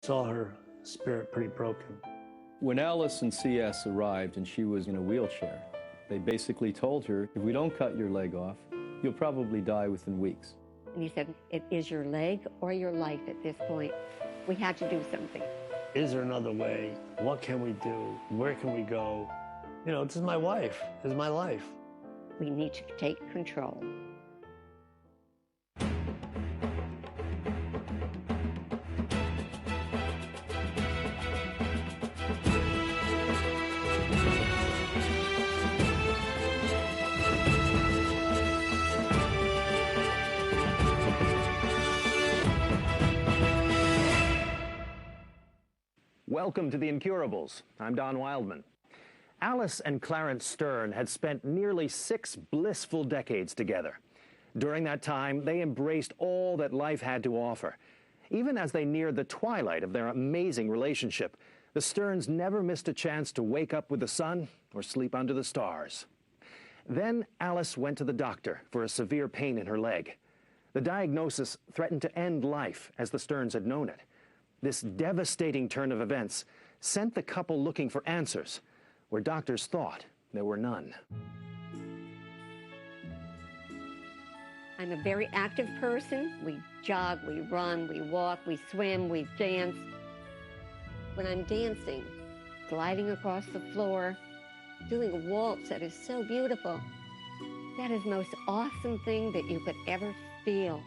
Saw her spirit pretty broken. When Alice in CS arrived and she was in a wheelchair, they basically told her, if we don't cut your leg off, you'll probably die within weeks. And he said, it is your leg or your life at this point. We had to do something. Is there another way? What can we do? Where can we go? You know, this is my wife. This is my life. We need to take control. Welcome to The Incurables. I'm Don Wildman. Alice and Clarence Stern had spent nearly 6 blissful decades together. During that time, they embraced all that life had to offer. Even as they neared the twilight of their amazing relationship, the Sterns never missed a chance to wake up with the sun or sleep under the stars. Then Alice went to the doctor for a severe pain in her leg. The diagnosis threatened to end life as the Sterns had known it. This devastating turn of events sent the couple looking for answers where doctors thought there were none. I'm a very active person. We jog, we run, we walk, we swim, we dance. When I'm dancing, gliding across the floor, doing a waltz that is so beautiful, that is the most awesome thing that you could ever feel.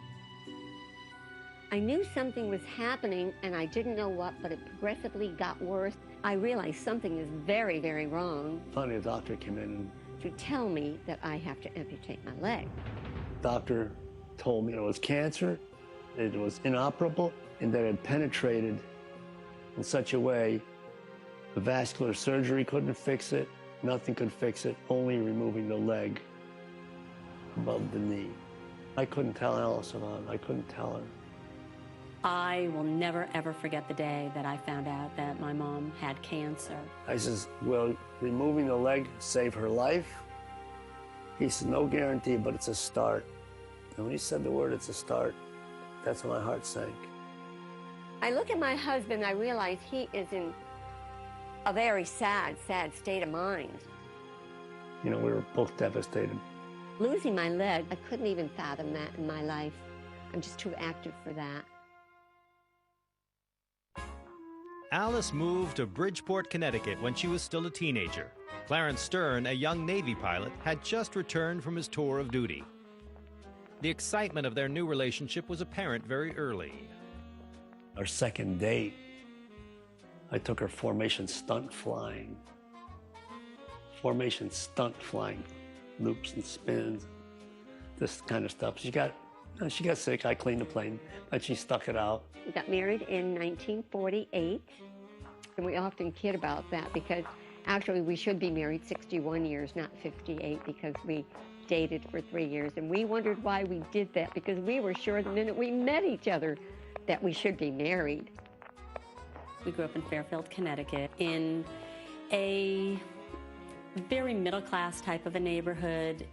I knew something was happening, and I didn't know what, but it progressively got worse. I realized something is very, very wrong. Finally, a doctor came in to tell me that I have to amputate my leg. Doctor told me it was cancer, it was inoperable, and that it had penetrated in such a way the vascular surgery couldn't fix it, nothing could fix it, only removing the leg above the knee. I couldn't tell Alice about it. I couldn't tell her. I will never, ever forget the day that I found out that my mom had cancer. I says, well, removing the leg saved her life? He said, no guarantee, but it's a start. And when he said the word, it's a start, that's when my heart sank. I look at my husband, I realize he is in a very sad, sad state of mind. You know, we were both devastated. Losing my leg, I couldn't even fathom that in my life. I'm just too active for that. Alice moved to Bridgeport, Connecticut when she was still a teenager. Clarence Stern, a young Navy pilot, had just returned from his tour of duty. The excitement of their new relationship was apparent very early. Our second date, I took her formation stunt flying. Formation stunt flying, loops and spins, this kind of stuff. She got sick, I cleaned the plane, but she stuck it out. We got married in 1948, and we often kid about that because actually we should be married 61 years, not 58, because we dated for 3 years, and we wondered why we did that because we were sure the minute we met each other that we should be married. We grew up in Fairfield, Connecticut, in a very middle-class type of a neighborhood.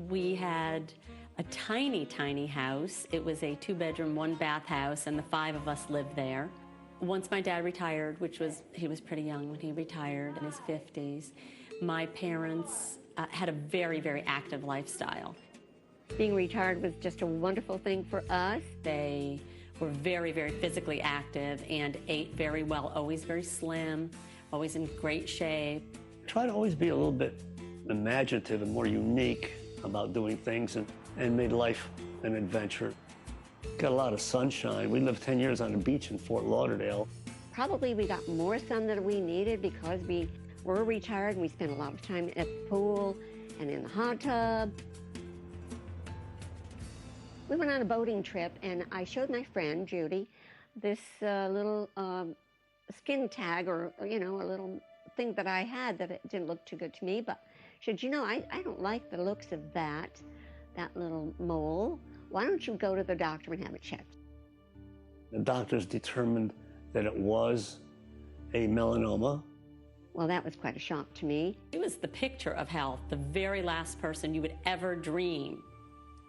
We had a tiny, tiny house. It was a 2-bedroom, 1-bath house, and the 5 of us lived there. Once my dad retired, he was pretty young when he retired, in his 50s, my parents had a very, very active lifestyle. Being retired was just a wonderful thing for us. They were very, very physically active and ate very well, always very slim, always in great shape. Try to always be a little bit imaginative and more unique about doing things and made life an adventure. Got a lot of sunshine. We lived 10 years on the beach in Fort Lauderdale. Probably we got more sun than we needed because we were retired and we spent a lot of time at the pool and in the hot tub. We went on a boating trip and I showed my friend, Judy, this little skin tag or, you know, a little thing that I had that it didn't look too good to me, but she said, you know, I don't like the looks of that little mole. Why don't you go to the doctor and have it checked? The doctors determined that it was a melanoma. Well, that was quite a shock to me. It was the picture of health. The very last person you would ever dream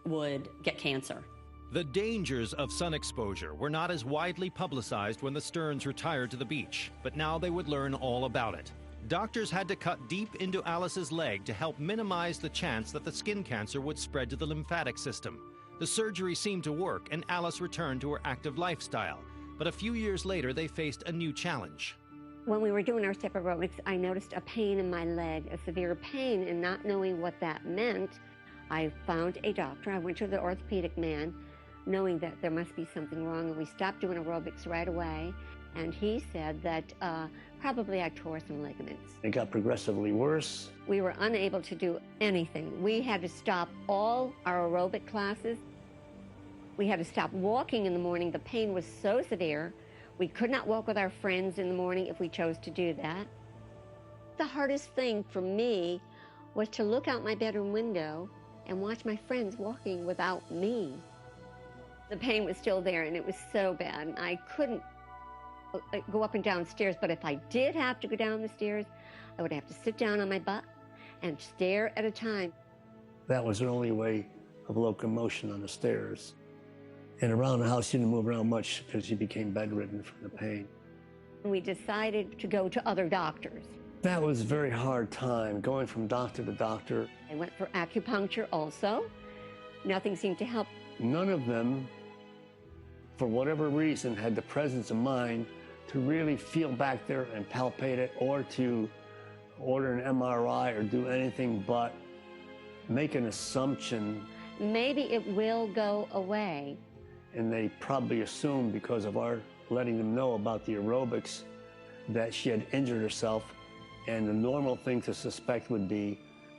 would get cancer. The dangers of sun exposure were not as widely publicized when the Sterns retired to the beach, but now they would learn all about it. Doctors had to cut deep into Alice's leg to help minimize the chance that the skin cancer would spread to the lymphatic system. The surgery seemed to work, and Alice returned to her active lifestyle. But a few years later, they faced a new challenge. When we were doing our step aerobics, I noticed a pain in my leg, a severe pain, and not knowing what that meant, I found a doctor. I went to the orthopedic man, knowing that there must be something wrong, and we stopped doing aerobics right away. And he said that probably I tore some ligaments. It got progressively worse. We were unable to do anything. We had to stop all our aerobic classes. We had to stop walking in the morning. The pain was so severe. We could not walk with our friends in the morning if we chose to do that. The hardest thing for me was to look out my bedroom window and watch my friends walking without me. The pain was still there, and it was so bad. I couldn't go up and down stairs, but if I did have to go down the stairs, I would have to sit down on my butt and stare at a time. That was the only way of locomotion on the stairs. And around the house, she didn't move around much because she became bedridden from the pain. We decided to go to other doctors. That was a very hard time, going from doctor to doctor. I went for acupuncture also. Nothing seemed to help. None of them, for whatever reason, had the presence of mind to really feel back there and palpate it, or to order an MRI or do anything but make an assumption. Maybe it will go away. And they probably assumed, because of our letting them know about the aerobics, that she had injured herself, and the normal thing to suspect would be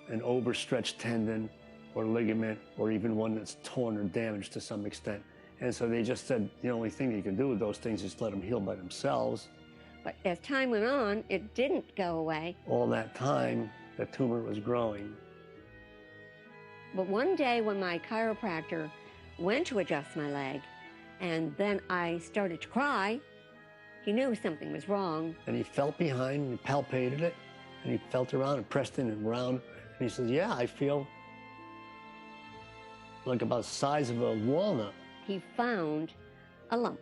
an overstretched tendon or ligament, or even one that's torn or damaged to some extent. And so they just said the only thing you can do with those things is let them heal by themselves. But as time went on, it didn't go away. All that time, the tumor was growing. But one day when my chiropractor went to adjust my leg, and then I started to cry, he knew something was wrong. And he felt behind, and he palpated it, and he felt around and pressed in and around. And he says, yeah, I feel like about the size of a walnut. He found a lump.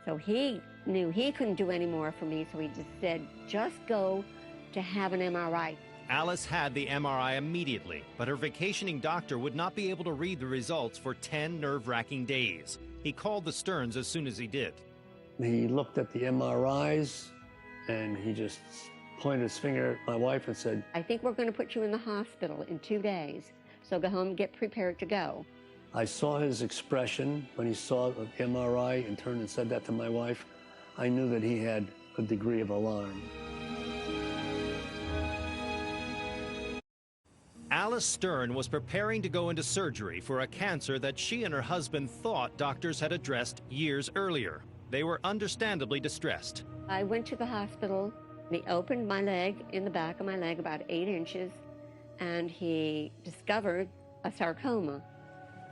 So he knew he couldn't do any more for me, so he just said, just go to have an MRI. Alice had the MRI immediately, but her vacationing doctor would not be able to read the results for 10 nerve-wracking days. He called the Sterns as soon as he did. He looked at the MRIs, and he just pointed his finger at my wife and said, I think we're going to put you in the hospital in 2 days, so go home and get prepared to go. I saw his expression when he saw the MRI and turned and said that to my wife. I knew that he had a degree of alarm. Alice Stern was preparing to go into surgery for a cancer that she and her husband thought doctors had addressed years earlier. They were understandably distressed. I went to the hospital. He opened my leg, in the back of my leg, about 8 inches, and he discovered a sarcoma.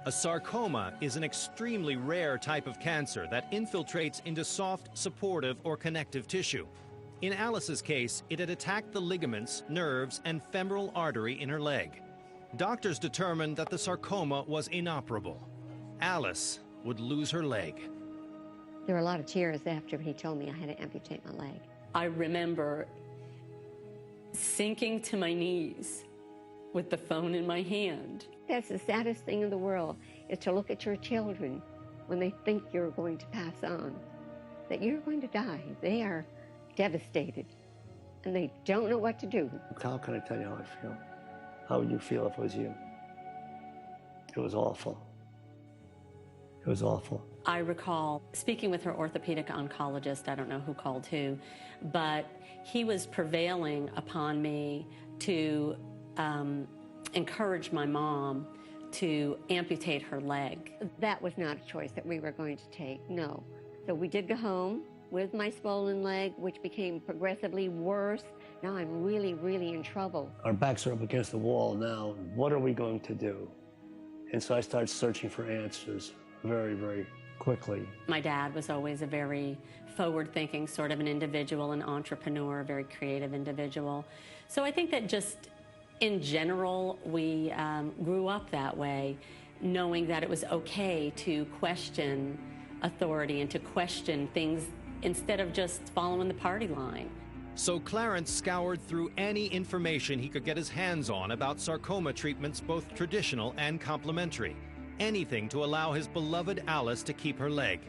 A sarcoma is an extremely rare type of cancer that infiltrates into soft, supportive, or connective tissue. In Alice's case, it had attacked the ligaments, nerves, and femoral artery in her leg. Doctors determined that the sarcoma was inoperable. Alice would lose her leg. There were a lot of tears after he told me I had to amputate my leg. I remember sinking to my knees with the phone in my hand. That's the saddest thing in the world, is to look at your children when they think you're going to pass on, that you're going to die. They are devastated, and they don't know what to do. How can I tell you how I feel? How would you feel if it was you? It was awful. It was awful. I recall speaking with her orthopedic oncologist, I don't know who called who, but he was prevailing upon me to encourage my mom to amputate her leg. That was not a choice that we were going to take, no. So we did go home with my swollen leg, which became progressively worse. Now I'm really, really in trouble. Our backs are up against the wall now. What are we going to do? And so I started searching for answers very, very quickly. My dad was always a very forward-thinking sort of an individual, an entrepreneur, a very creative individual. So I think that just in general, we grew up that way. knowing that it was okay to question authority and to question things instead of just following the party line. So Clarence scoured through any information he could get his hands on about sarcoma treatments, both traditional and complementary. Anything to allow his beloved Alice to keep her leg.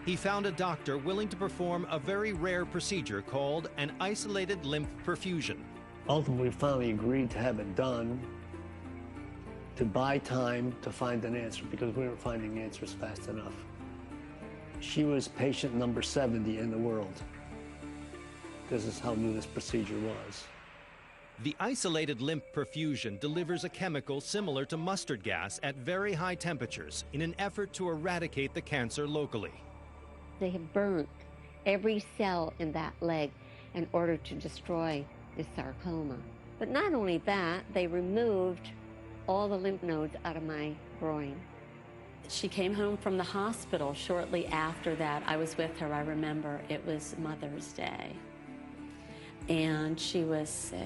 He found a doctor willing to perform a very rare procedure called an isolated lymph perfusion. Ultimately, we finally agreed to have it done, to buy time to find an answer, because we weren't finding answers fast enough. She was patient number 70 in the world. This is how new this procedure was. The isolated lymph perfusion delivers a chemical similar to mustard gas at very high temperatures in an effort to eradicate the cancer locally. They have burnt every cell in that leg in order to destroy the sarcoma. But not only that, they removed all the lymph nodes out of my groin. She came home from the hospital shortly after that. I was with her, I remember. It was Mother's Day. And she was sick.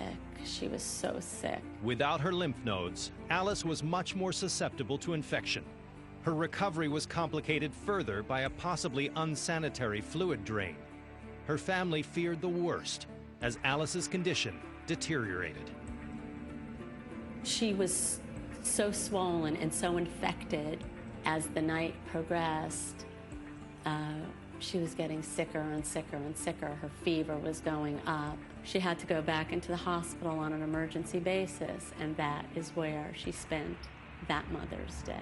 She was so sick. Without her lymph nodes, Alice was much more susceptible to infection. Her recovery was complicated further by a possibly unsanitary fluid drain. Her family feared the worst as Alice's condition deteriorated. She was so swollen and so infected. As the night progressed, she was getting sicker and sicker and sicker. Her fever was going up. She had to go back into the hospital on an emergency basis, and that is where she spent that Mother's Day.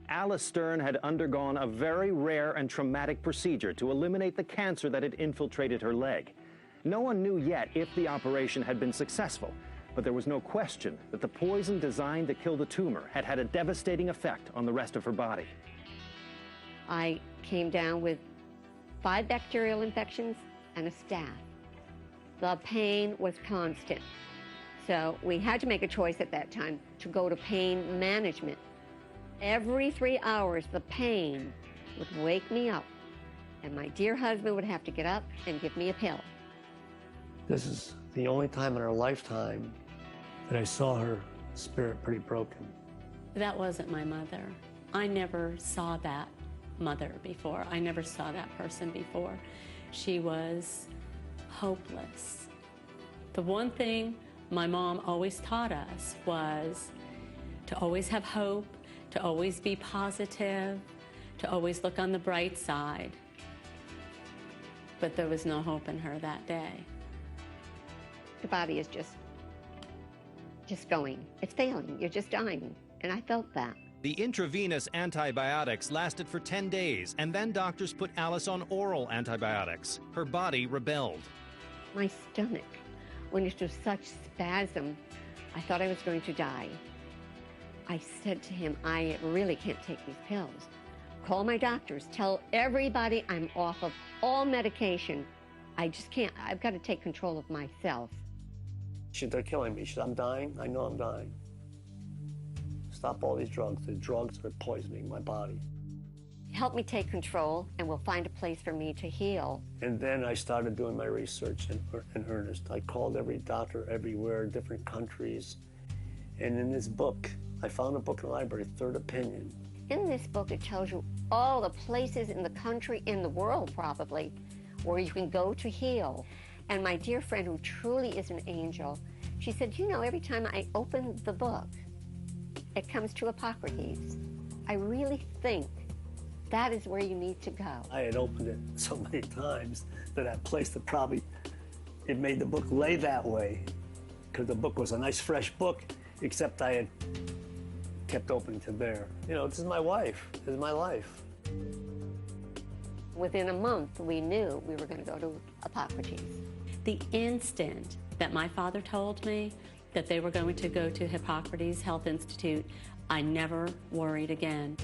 Alice Stern had undergone a very rare and traumatic procedure to eliminate the cancer that had infiltrated her leg. No one knew yet if the operation had been successful, but there was no question that the poison designed to kill the tumor had had a devastating effect on the rest of her body. I came down with 5 bacterial infections and a staph. The pain was constant. So we had to make a choice at that time to go to pain management. Every 3 hours, the pain would wake me up, and my dear husband would have to get up and give me a pill. This is the only time in her lifetime that I saw her spirit pretty broken. That wasn't my mother. I never saw that mother before. I never saw that person before. She was hopeless. The one thing my mom always taught us was to always have hope, to always be positive, to always look on the bright side. But there was no hope in her that day. The body is just going. It's failing. You're just dying. And I felt that. The intravenous antibiotics lasted for 10 days, and then doctors put Alice on oral antibiotics. Her body rebelled. My stomach went into such spasm, I thought I was going to die. I said to him, I really can't take these pills. Call my doctors. Tell everybody I'm off of all medication. I just can't. I've got to take control of myself. They're killing me. She said, I'm dying. I know I'm dying. Stop all these drugs. The drugs are poisoning my body. Help me take control, and we'll find a place for me to heal. And then I started doing my research in earnest. I called every doctor everywhere, different countries. And in this book, I found a book in the library, Third Opinion. In this book, it tells you all the places in the country, in the world probably, where you can go to heal. And my dear friend, who truly is an angel, she said, you know, every time I open the book, it comes to Hippocrates. I really think that is where you need to go. I had opened it so many times that I placed it probably, it made the book lay that way, because the book was a nice fresh book, except I had kept opening to there. You know, this is my wife. This is my life. Within a month, we knew we were going to go to Hippocrates. The instant that my father told me that they were going to go to Hippocrates Health Institute, I never worried again.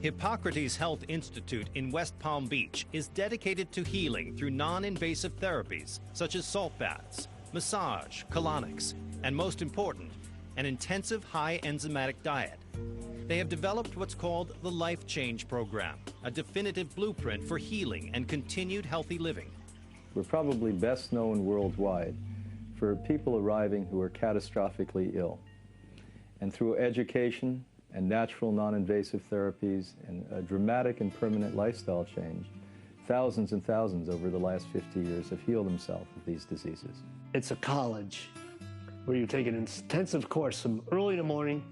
Hippocrates Health Institute in West Palm Beach is dedicated to healing through non-invasive therapies such as salt baths, massage, colonics, and most important, an intensive high enzymatic diet. They have developed what's called the Life Change Program, a definitive blueprint for healing and continued healthy living. We're probably best known worldwide for people arriving who are catastrophically ill. And through education and natural non-invasive therapies and a dramatic and permanent lifestyle change, thousands and thousands over the last 50 years have healed themselves of these diseases. It's a college where you take an intensive course from early in the morning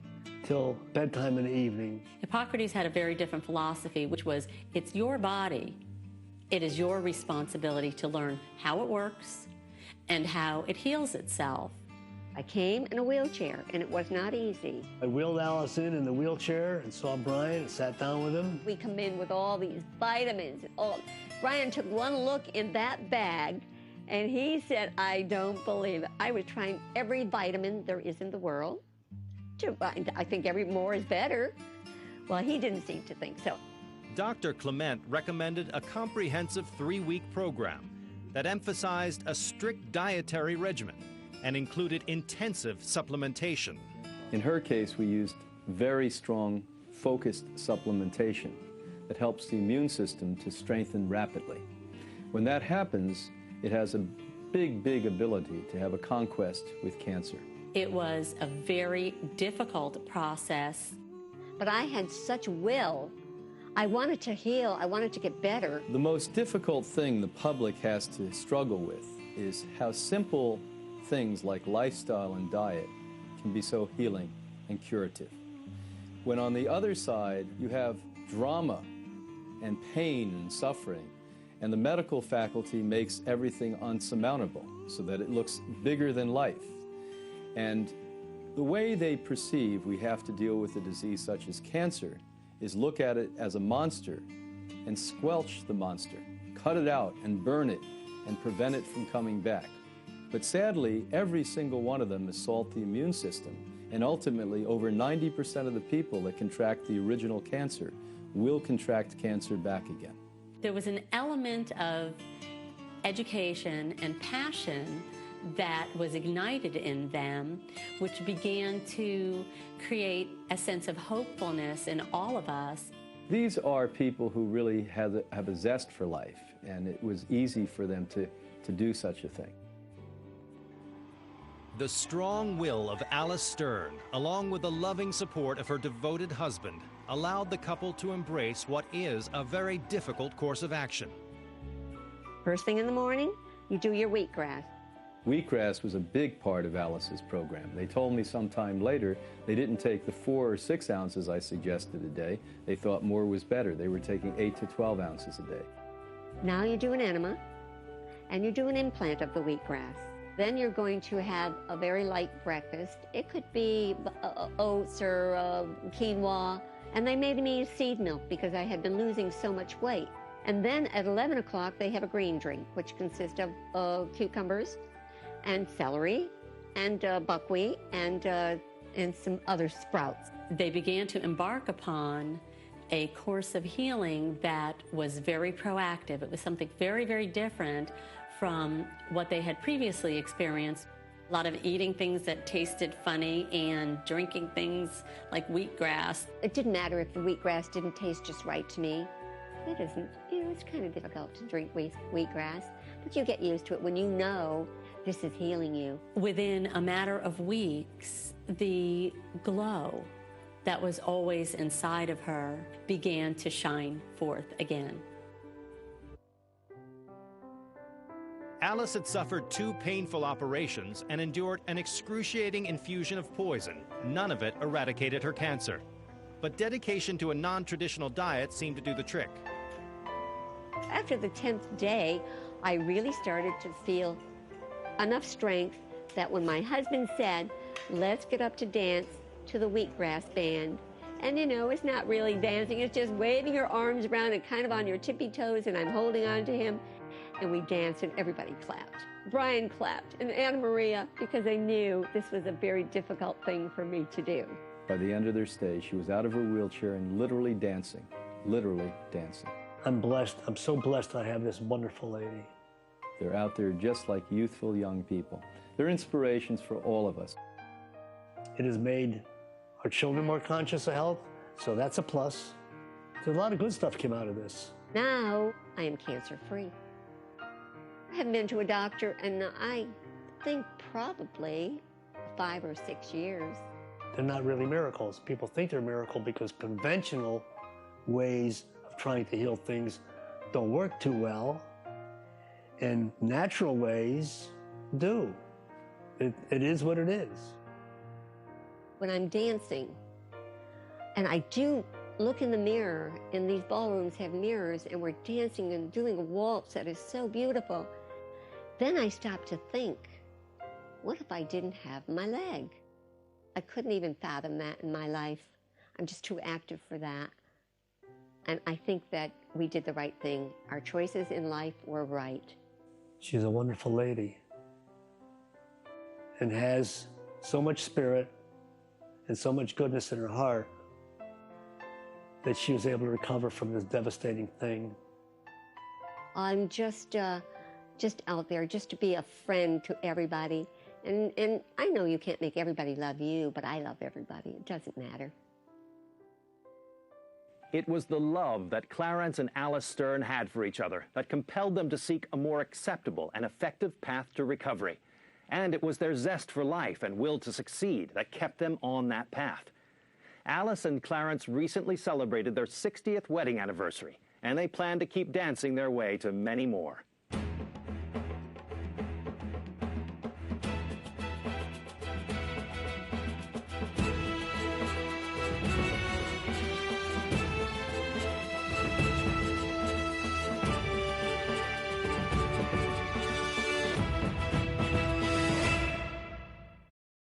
till bedtime in the evening. Hippocrates had a very different philosophy, which was, it's your body. It is your responsibility to learn how it works and how it heals itself. I came in a wheelchair, and it was not easy. I wheeled Alice in the wheelchair and saw Brian and sat down with him. We come in with all these vitamins. Brian took one look in that bag, and he said, I don't believe it. I was trying every vitamin there is in the world. I think every more is better. Well, he didn't seem to think so. Dr. Clement recommended a comprehensive 3-week program that emphasized a strict dietary regimen and included intensive supplementation. In her case, we used very strong, focused supplementation that helps the immune system to strengthen rapidly. When that happens, it has a big, big ability to have a conquest with cancer. It was a very difficult process. But I had such will. I wanted to heal. I wanted to get better. The most difficult thing the public has to struggle with is how simple things like lifestyle and diet can be so healing and curative. When on the other side, you have drama and pain and suffering, and the medical faculty makes everything unsurmountable so that it looks bigger than life. And the way they perceive we have to deal with a disease such as cancer is look at it as a monster and squelch the monster, cut it out and burn it and prevent it from coming back. But sadly, every single one of them assault the immune system, and ultimately over 90% of the people that contract the original cancer will contract cancer back again. There was an element of education and passion that was ignited in them, which began to create a sense of hopefulness in all of us. These are people who really have a zest for life, and it was easy for them to do such a thing. The strong will of Alice Stern, along with the loving support of her devoted husband, allowed the couple to embrace what is a very difficult course of action. First thing in the morning, you do your wheatgrass. Wheatgrass was a big part of Alice's program. They told me sometime later they didn't take the 4 or 6 ounces I suggested a day. They thought more was better. They were taking 8 to 12 ounces a day. Now you do an enema, and you do an implant of the wheatgrass. Then you're going to have a very light breakfast. It could be oats or quinoa. And they made me seed milk because I had been losing so much weight. And then at 11 o'clock, they have a green drink, which consists of cucumbers and celery and buckwheat and some other sprouts. They began to embark upon a course of healing that was very proactive. It was something very, very different from what they had previously experienced. A lot of eating things that tasted funny and drinking things like wheatgrass. It didn't matter if the wheatgrass didn't taste just right to me. It isn't. You know, it's kind of difficult to drink wheatgrass, but you get used to it when you know this is healing you. Within a matter of weeks, the glow that was always inside of her began to shine forth again. Alice had suffered 2 painful operations and endured an excruciating infusion of poison. None of it eradicated her cancer. But dedication to a non-traditional diet seemed to do the trick. After the 10th day, I really started to feel enough strength that when my husband said, let's get up to dance to the wheatgrass band, and you know, it's not really dancing, it's just waving your arms around and kind of on your tippy toes, and I'm holding on to him. And we danced and everybody clapped. Brian clapped and Anna Maria, because they knew this was a very difficult thing for me to do. By the end of their stay, she was out of her wheelchair and literally dancing, literally dancing. I'm blessed. I'm so blessed I have this wonderful lady. They're out there just like youthful young people. They're inspirations for all of us. It has made our children more conscious of health, so that's a plus. There's a lot of good stuff came out of this. Now I am cancer-free. I haven't been to a doctor, and I think probably 5 or 6 years. They're not really miracles. People think they're a miracle because conventional ways of trying to heal things don't work too well, and natural ways do. It is what it is. When I'm dancing, and I do look in the mirror, and these ballrooms have mirrors, and we're dancing and doing a waltz that is so beautiful, then I stop to think, what if I didn't have my leg? I couldn't even fathom that in my life. I'm just too active for that. And I think that we did the right thing. Our choices in life were right. She's a wonderful lady and has so much spirit and so much goodness in her heart that she was able to recover from this devastating thing. I'm just out there just to be a friend to everybody. And I know you can't make everybody love you, but I love everybody. It doesn't matter. It was the love that Clarence and Alice Stern had for each other that compelled them to seek a more acceptable and effective path to recovery. And it was their zest for life and will to succeed that kept them on that path. Alice and Clarence recently celebrated their 60th wedding anniversary, and they plan to keep dancing their way to many more.